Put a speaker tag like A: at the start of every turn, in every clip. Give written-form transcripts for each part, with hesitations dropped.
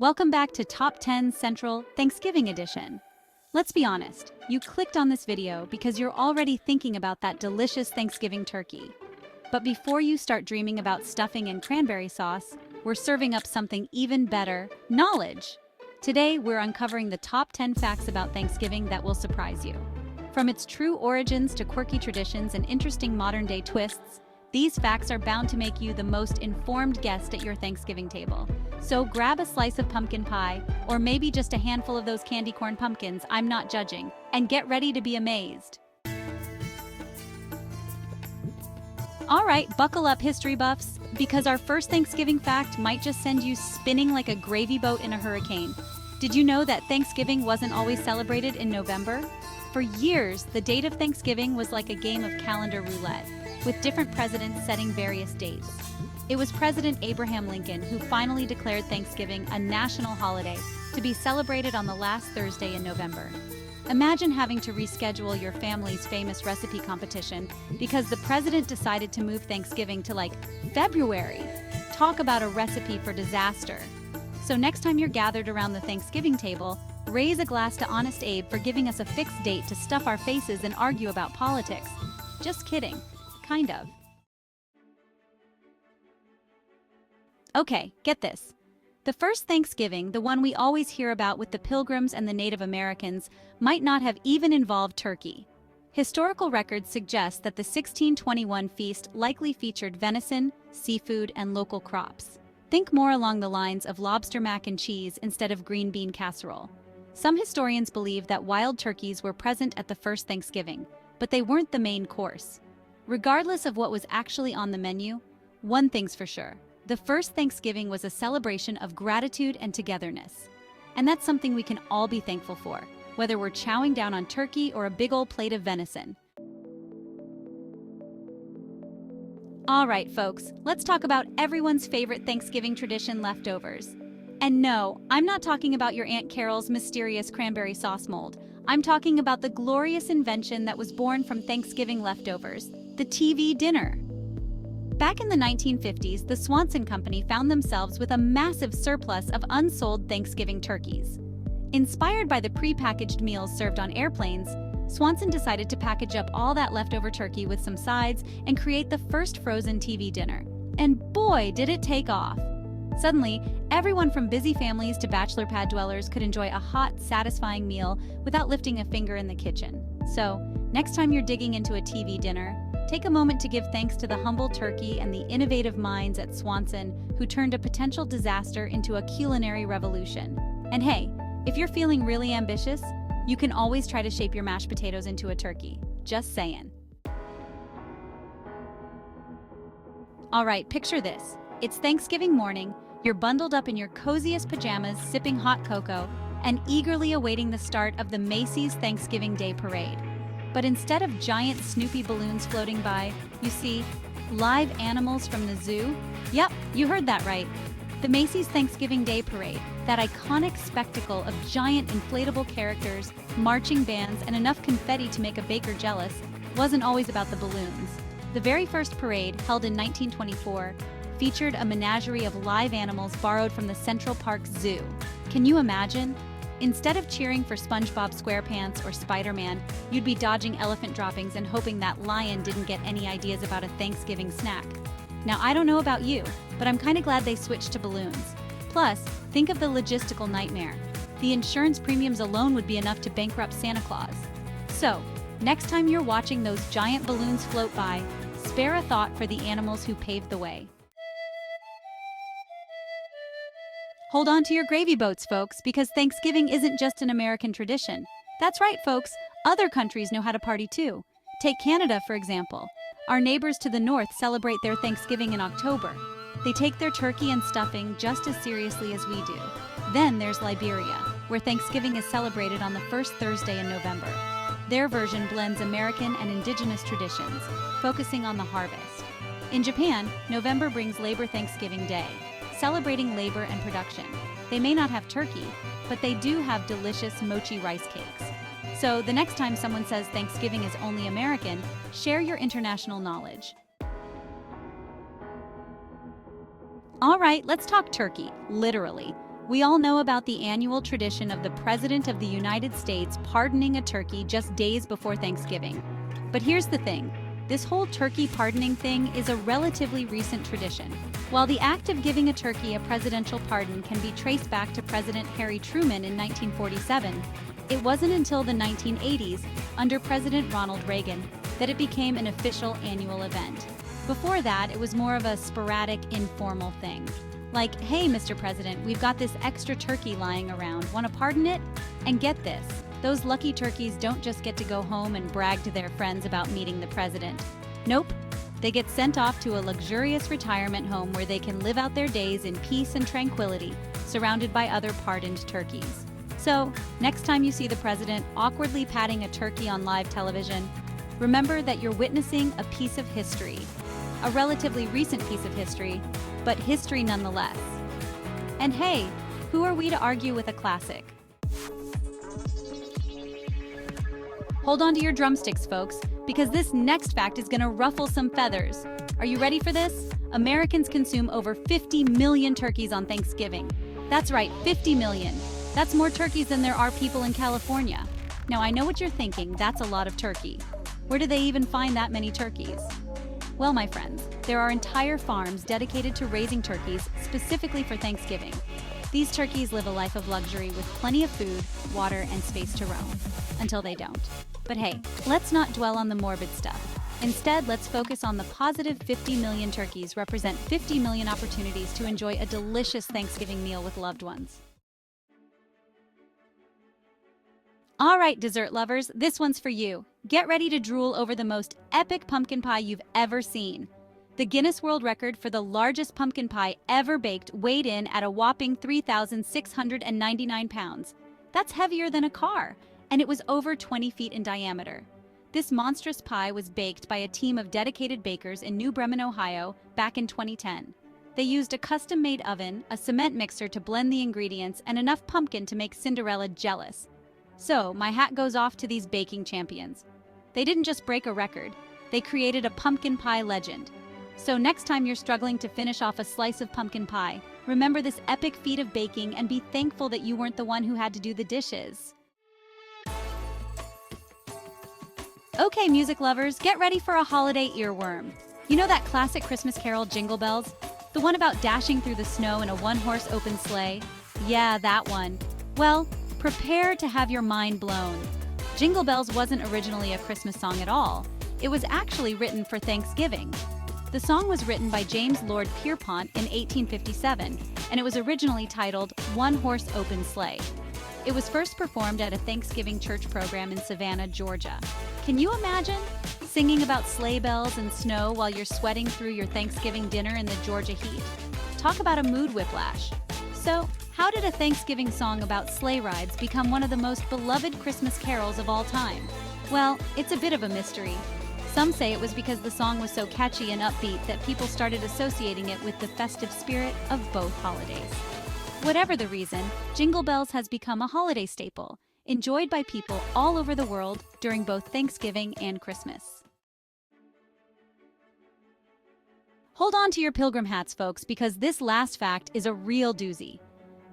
A: Welcome back to Top 10 Central Thanksgiving Edition. Let's be honest, you clicked on this video because you're already thinking about that delicious Thanksgiving turkey. But before you start dreaming about stuffing and cranberry sauce, we're serving up something even better: knowledge. Today, we're uncovering the top 10 facts about Thanksgiving that will surprise you. From its true origins to quirky traditions and interesting modern-day twists, these facts are bound to make you the most informed guest at your Thanksgiving table. So grab a slice of pumpkin pie, or maybe just a handful of those candy corn pumpkins, I'm not judging, and get ready to be amazed. All right, buckle up, history buffs, because our first Thanksgiving fact might just send you spinning like a gravy boat in a hurricane. Did you know that Thanksgiving wasn't always celebrated in November? For years, the date of Thanksgiving was like a game of calendar roulette, with different presidents setting various dates. It was President Abraham Lincoln who finally declared Thanksgiving a national holiday to be celebrated on the last Thursday in November. Imagine having to reschedule your family's famous recipe competition because the president decided to move Thanksgiving to February. Talk about a recipe for disaster. So next time you're gathered around the Thanksgiving table, raise a glass to Honest Abe for giving us a fixed date to stuff our faces and argue about politics. Just kidding. Kind of. Okay, get this. The first Thanksgiving, the one we always hear about with the Pilgrims and the Native Americans, might not have even involved turkey. Historical records suggest that the 1621 feast likely featured venison, seafood, and local crops. Think more along the lines of lobster mac and cheese instead of green bean casserole. Some historians believe that wild turkeys were present at the first Thanksgiving, but they weren't the main course. Regardless of what was actually on the menu, one thing's for sure: the first Thanksgiving was a celebration of gratitude and togetherness. And that's something we can all be thankful for, whether we're chowing down on turkey or a big old plate of venison. All right, folks, let's talk about everyone's favorite Thanksgiving tradition: leftovers. And no, I'm not talking about your Aunt Carol's mysterious cranberry sauce mold. I'm talking about the glorious invention that was born from Thanksgiving leftovers: the TV dinner. Back in the 1950s, the Swanson Company found themselves with a massive surplus of unsold Thanksgiving turkeys. Inspired by the pre-packaged meals served on airplanes, Swanson decided to package up all that leftover turkey with some sides and create the first frozen TV dinner. And boy, did it take off! Suddenly, everyone from busy families to bachelor pad dwellers could enjoy a hot, satisfying meal without lifting a finger in the kitchen. So, next time you're digging into a TV dinner, take a moment to give thanks to the humble turkey and the innovative minds at Swanson who turned a potential disaster into a culinary revolution. And hey, if you're feeling really ambitious, you can always try to shape your mashed potatoes into a turkey. Just saying. All right, picture this. It's Thanksgiving morning, you're bundled up in your coziest pajamas, sipping hot cocoa, and eagerly awaiting the start of the Macys Thanksgiving Day Parade. But instead of giant Snoopy balloons floating by, you see live animals from the zoo. Yep, you heard that right. The Macys Thanksgiving Day Parade, that iconic spectacle of giant inflatable characters, marching bands, and enough confetti to make a baker jealous, wasn't always about the balloons. The very first parade, held in 1924, featured a menagerie of live animals borrowed from the Central Park Zoo. Can you imagine? Instead of cheering for SpongeBob SquarePants or Spider-Man, you'd be dodging elephant droppings and hoping that lion didn't get any ideas about a Thanksgiving snack. Now, I don't know about you, but I'm kinda glad they switched to balloons. Plus, think of the logistical nightmare. The insurance premiums alone would be enough to bankrupt Santa Claus. So, next time you're watching those giant balloons float by, spare a thought for the animals who paved the way. Hold on to your gravy boats, folks, because Thanksgiving isn't just an American tradition. That's right, folks. Other countries know how to party too. Take Canada, for example. Our neighbors to the north celebrate their Thanksgiving in October. They take their turkey and stuffing just as seriously as we do. Then there's Liberia, where Thanksgiving is celebrated on the first Thursday in November. Their version blends American and indigenous traditions, focusing on the harvest. In Japan, November brings Labor Thanksgiving Day, celebrating labor and production. They may not have turkey, but they do have delicious mochi rice cakes. So the next time someone says Thanksgiving is only American, share your international knowledge. All right, let's talk turkey, literally. We all know about the annual tradition of the President of the United States pardoning a turkey just days before Thanksgiving. But here's the thing. This whole turkey pardoning thing is a relatively recent tradition. While the act of giving a turkey a presidential pardon can be traced back to President Harry Truman in 1947, it wasn't until the 1980s, under President Ronald Reagan, that it became an official annual event. Before that, it was more of a sporadic, informal thing. Like, hey, Mr. President, we've got this extra turkey lying around. Want to pardon it? And get this, those lucky turkeys don't just get to go home and brag to their friends about meeting the president. Nope. They get sent off to a luxurious retirement home where they can live out their days in peace and tranquility, surrounded by other pardoned turkeys. So, next time you see the president awkwardly patting a turkey on live television, remember that you're witnessing a piece of history. A relatively recent piece of history, but history nonetheless. And hey, who are we to argue with a classic? Hold on to your drumsticks, folks, because this next fact is gonna ruffle some feathers. Are you ready for this? Americans consume over 50 million turkeys on Thanksgiving. That's right, 50 million. That's more turkeys than there are people in California. Now, I know what you're thinking, that's a lot of turkey. Where do they even find that many turkeys? Well, my friends, there are entire farms dedicated to raising turkeys specifically for Thanksgiving. These turkeys live a life of luxury with plenty of food, water, and space to roam. Until they don't. But hey, let's not dwell on the morbid stuff. Instead, let's focus on the positive 50 million turkeys represent 50 million opportunities to enjoy a delicious Thanksgiving meal with loved ones. All right, dessert lovers, this one's for you. Get ready to drool over the most epic pumpkin pie you've ever seen. The Guinness World Record for the largest pumpkin pie ever baked weighed in at a whopping 3,699 pounds. That's heavier than a car, and it was over 20 feet in diameter. This monstrous pie was baked by a team of dedicated bakers in New Bremen, Ohio, back in 2010. They used a custom-made oven, a cement mixer to blend the ingredients, and enough pumpkin to make Cinderella jealous. So, my hat goes off to these baking champions. They didn't just break a record, they created a pumpkin pie legend. So next time you're struggling to finish off a slice of pumpkin pie, remember this epic feat of baking and be thankful that you weren't the one who had to do the dishes. Okay, music lovers, get ready for a holiday earworm. You know that classic Christmas carol, Jingle Bells? The one about dashing through the snow in a one-horse open sleigh? Yeah, that one. Well, prepare to have your mind blown. Jingle Bells wasn't originally a Christmas song at all. It was actually written for Thanksgiving. The song was written by James Lord Pierpont in 1857, and it was originally titled One Horse Open Sleigh. It was first performed at a Thanksgiving church program in Savannah, Georgia. Can you imagine singing about sleigh bells and snow while you're sweating through your Thanksgiving dinner in the Georgia heat? Talk about a mood whiplash. So, how did a Thanksgiving song about sleigh rides become one of the most beloved Christmas carols of all time? Well, it's a bit of a mystery. Some say it was because the song was so catchy and upbeat that people started associating it with the festive spirit of both holidays. Whatever the reason, Jingle Bells has become a holiday staple, enjoyed by people all over the world during both Thanksgiving and Christmas. Hold on to your pilgrim hats, folks, because this last fact is a real doozy.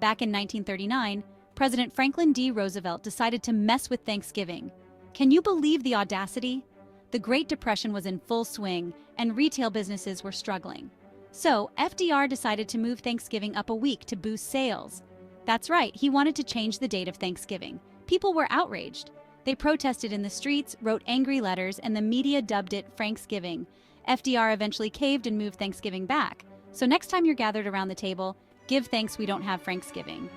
A: Back in 1939, President Franklin D. Roosevelt decided to mess with Thanksgiving. Can you believe the audacity? The Great Depression was in full swing, and retail businesses were struggling. So, FDR decided to move Thanksgiving up a week to boost sales. That's right, he wanted to change the date of Thanksgiving. People were outraged. They protested in the streets, wrote angry letters, and the media dubbed it Franksgiving. FDR eventually caved and moved Thanksgiving back. So next time you're gathered around the table, give thanks we don't have Franksgiving.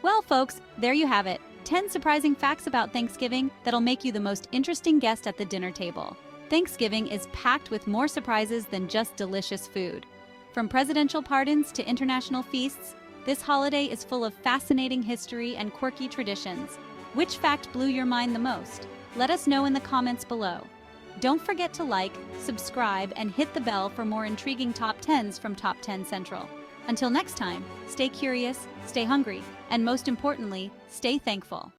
A: Well, folks, there you have it. 10 surprising facts about Thanksgiving that'll make you the most interesting guest at the dinner table. Thanksgiving is packed with more surprises than just delicious food. From presidential pardons to international feasts, this holiday is full of fascinating history and quirky traditions. Which fact blew your mind the most? Let us know in the comments below. Don't forget to like, subscribe, and hit the bell for more intriguing Top 10s from Top 10 Central. Until next time, stay curious, stay hungry, and most importantly, stay thankful.